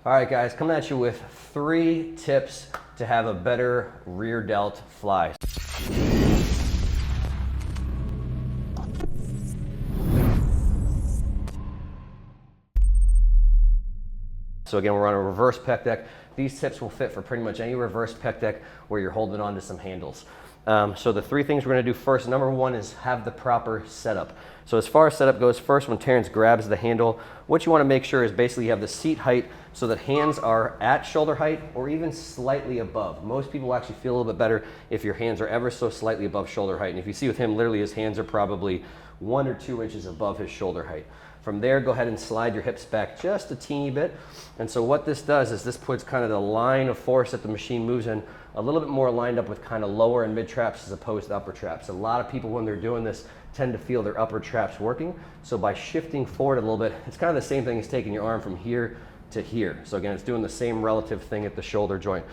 All right, guys, coming at you with 3 tips to have a better rear delt fly. So again, we're on a reverse pec deck. These tips will fit for pretty much any reverse pec deck where you're holding on to some handles. So the 3 things we're gonna do first, number 1 is have the proper setup. So as far as setup goes, first when Terrence grabs the handle, what you wanna make sure is basically you have the seat height so that hands are at shoulder height or even slightly above. Most people actually feel a little bit better if your hands are ever so slightly above shoulder height. And if you see with him, literally his hands are probably 1 or 2 inches above his shoulder height. From there, go ahead and slide your hips back just a teeny bit. And so what this does is this puts kind of the line of force that the machine moves in a little bit more lined up with kind of lower and mid traps as opposed to upper traps. A lot of people, when they're doing this, tend to feel their upper traps working. So by shifting forward a little bit, it's kind of the same thing as taking your arm from here to here. So again, it's doing the same relative thing at the shoulder joint.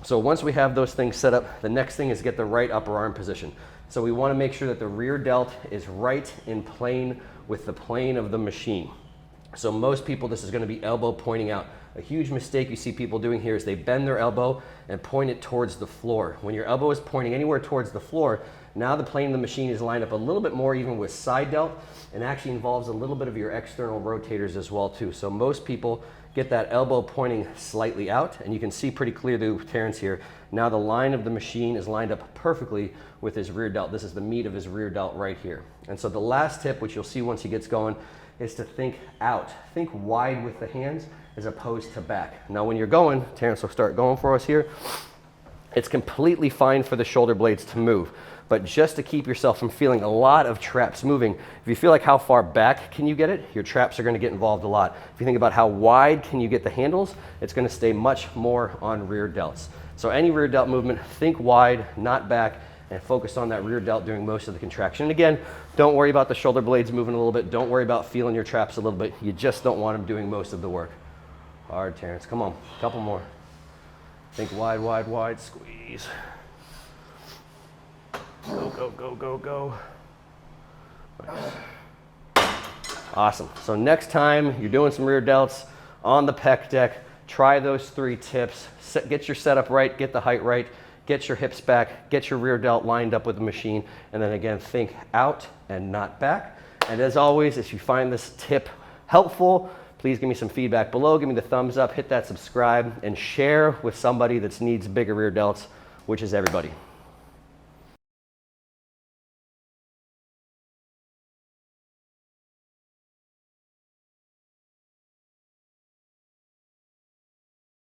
So once we have those things set up, the next thing is get the right upper arm position. So we want to make sure that the rear delt is right in plane with the plane of the machine. So most people, this is going to be elbow pointing out. A huge mistake you see people doing here is they bend their elbow and point it towards the floor. When your elbow is pointing anywhere towards the floor, now the plane of the machine is lined up a little bit more even with side delt, and actually involves a little bit of your external rotators as well too. So most people get that elbow pointing slightly out, and you can see pretty clearly with Terrence here. Now the line of the machine is lined up perfectly with his rear delt. This is the meat of his rear delt right here. And so the last tip, which you'll see once he gets going, is to think out. Think wide with the hands as opposed to back. Now when you're going, Terrence will start going for us here. It's completely fine for the shoulder blades to move, but just to keep yourself from feeling a lot of traps moving, if you feel like how far back can you get it, your traps are gonna get involved a lot. If you think about how wide can you get the handles, it's gonna stay much more on rear delts. So any rear delt movement, think wide, not back, and focus on that rear delt doing most of the contraction. And again, don't worry about the shoulder blades moving a little bit. Don't worry about feeling your traps a little bit. You just don't want them doing most of the work. Hard, Terrence, come on, a couple more. Think wide, wide, wide, squeeze. Go, go, go, go, go. Awesome. So next time you're doing some rear delts on the pec deck, try those 3 tips. Get your setup right, get the height right, get your hips back, get your rear delt lined up with the machine, and then again, think out and not back. And as always, if you find this tip helpful, please give me some feedback below, give me the thumbs up, hit that subscribe, and share with somebody that needs bigger rear delts, which is everybody.